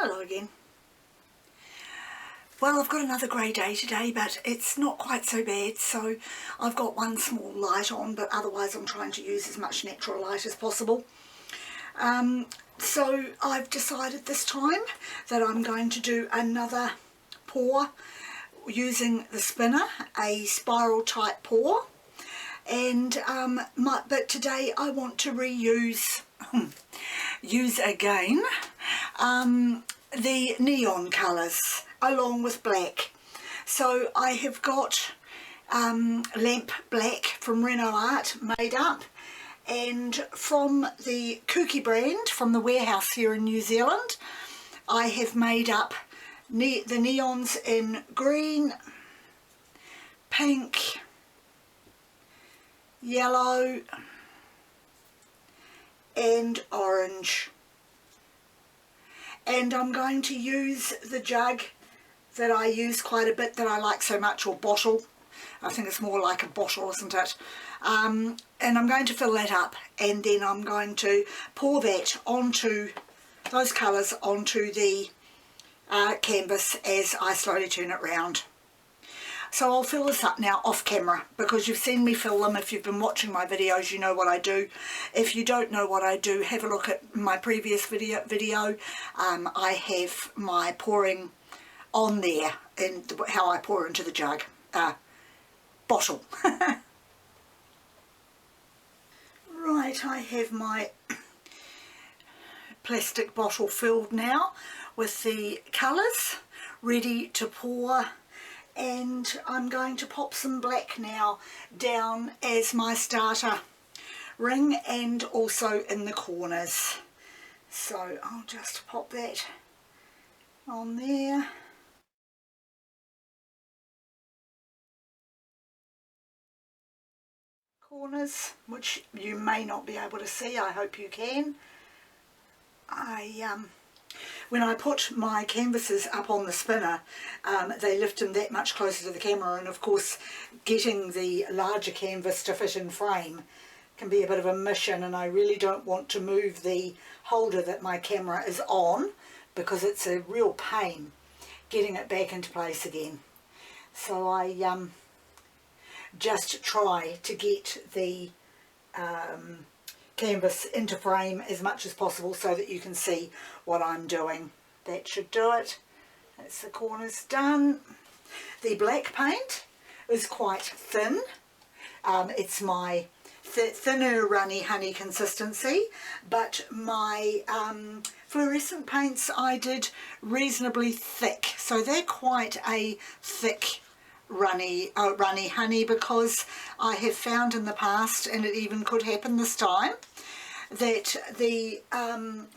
Hello again. Well, I've got another grey day today, but it's not quite so bad. So I've got one small light on, but otherwise I'm trying to use as much natural light as possible. So I've decided this time that I'm going to do another pour using the spinner, a spiral type pour. And but today I want to reuse use again the neon colours along with black. So I have got lamp black from Reno Art made up, and from the 𝐀𝐜𝐫𝐲𝐥𝐢 brand from the warehouse here in New Zealand I have made up the neons in green, pink, yellow and orange. And I'm going to use the jug that I use quite a bit, that I like so much, or bottle. I think it's more like a bottle, isn't it? And I'm going to fill that up, and then I'm going to pour that onto those colours onto the canvas as I slowly turn it round. So I'll fill this up now off camera, because you've seen me fill them. If you've been watching my videos, you know what I do. If you don't know what I do, have a look at my previous video. I have my pouring on there and how I pour into the jug, bottle. Right, I have my plastic bottle filled now with the colours, ready to pour. And I'm going to pop some black now down as my starter ring, and also in the corners. So I'll just pop that on there. Corners, which you may not be able to see, I hope you can. When I put my canvases up on the spinner, they lift them that much closer to the camera, and of course getting the larger canvas to fit in frame can be a bit of a mission, and I really don't want to move the holder that my camera is on, because it's a real pain getting it back into place again. So I just try to get the canvas into frame as much as possible so that you can see what I'm doing. That should do it. That's the corners done. The black paint is quite thin. It's my thinner runny honey consistency, but my fluorescent paints I did reasonably thick, so they're quite a thick runny honey, because I have found in the past, and it even could happen this time, that the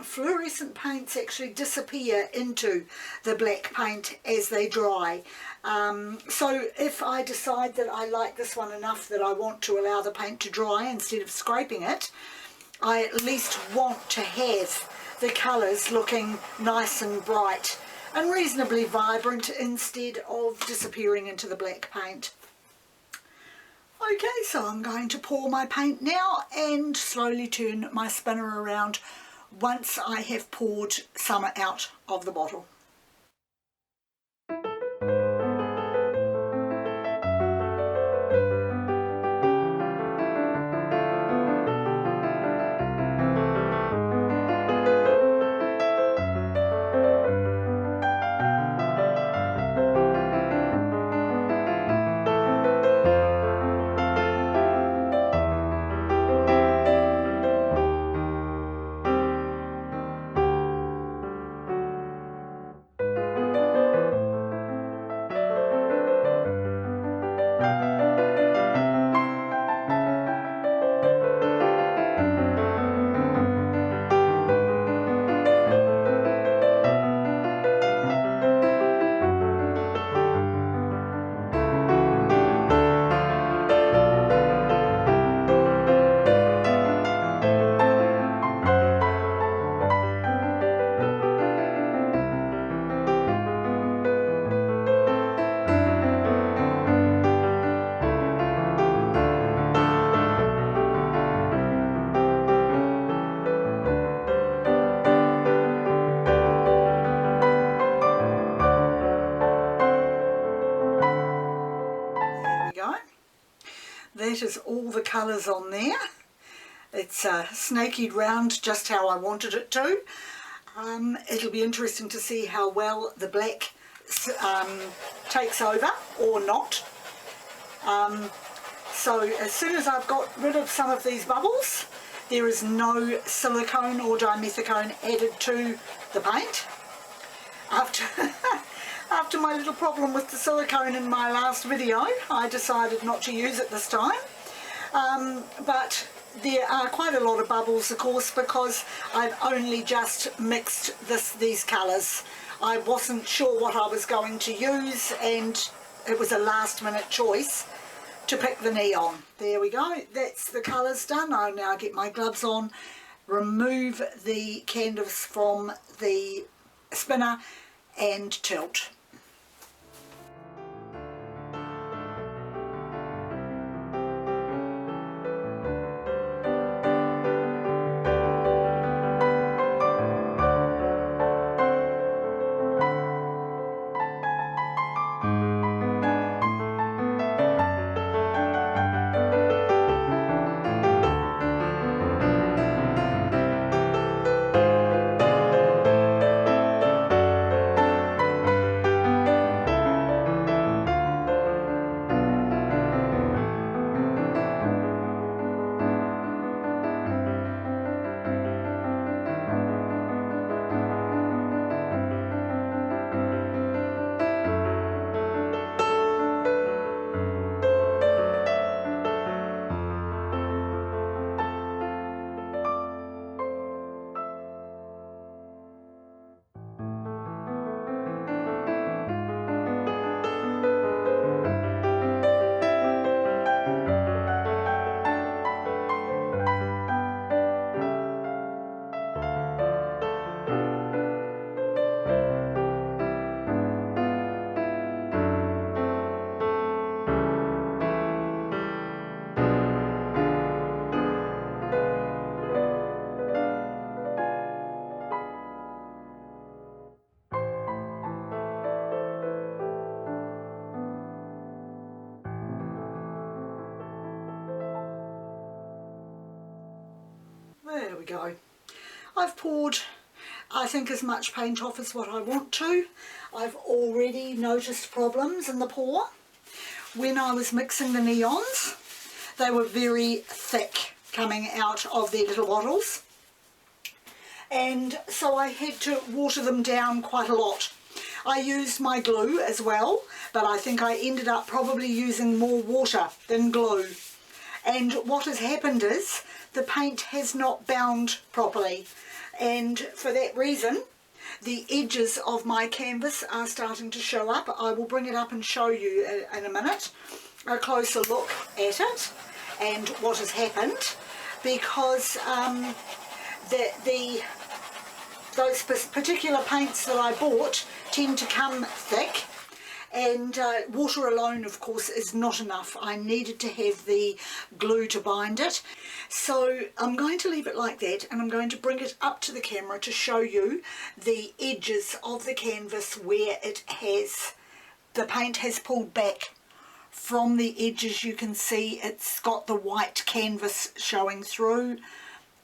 fluorescent paints actually disappear into the black paint as they dry. So if I decide that I like this one enough that I want to allow the paint to dry instead of scraping it, I at least want to have the colours looking nice and bright and reasonably vibrant instead of disappearing into the black paint. Okay, so I'm going to pour my paint now and slowly turn my spinner around once I have poured some out of the bottle. that is all the colours on there. It's snakied round just how I wanted it to. It'll be interesting to see how well the black takes over or not. So as soon as I've got rid of some of these bubbles, there is no silicone or dimethicone added to the paint. After my little problem with the silicone in my last video, I decided not to use it this time. But there are quite a lot of bubbles, of course, because I've only just mixed these colours. I wasn't sure what I was going to use, and it was a last minute choice to pick the neon. There we go, that's the colours done. I'll now get my gloves on, remove the canvas from the spinner and tilt. There we go. I've poured, I think, as much paint off as what I want to. I've already noticed problems in the pour. When I was mixing the neons, they were very thick coming out of their little bottles. And so I had to water them down quite a lot. I used my glue as well, but I think I ended up probably using more water than glue. And what has happened is the paint has not bound properly, and for that reason the edges of my canvas are starting to show up. I will bring it up and show you in a minute a closer look at it and what has happened, because those particular paints that I bought tend to come thick, and water alone, of course, is not enough. I needed to have the glue to bind it. So I'm going to leave it like that, and I'm going to bring it up to the camera to show you the edges of the canvas where the paint has pulled back from the edges. You can see it's got the white canvas showing through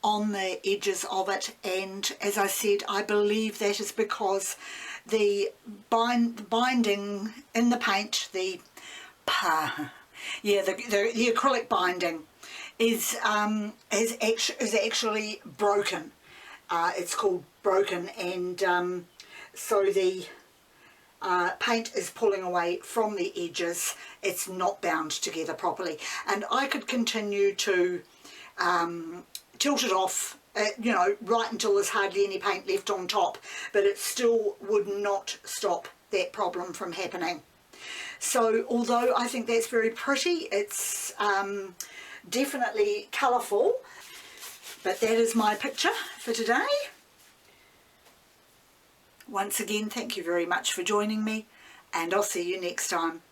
on the edges of it, and as I said, I believe that is because the binding in the paint, the acrylic binding is actually broken. It's called broken, and so the paint is pulling away from the edges. It's not bound together properly, and I could continue to tilt it off, you know, right until there's hardly any paint left on top, but it still would not stop that problem from happening. So although I think that's very pretty, it's definitely colourful, but that is my picture for today. Once again, thank you very much for joining me, and I'll see you next time.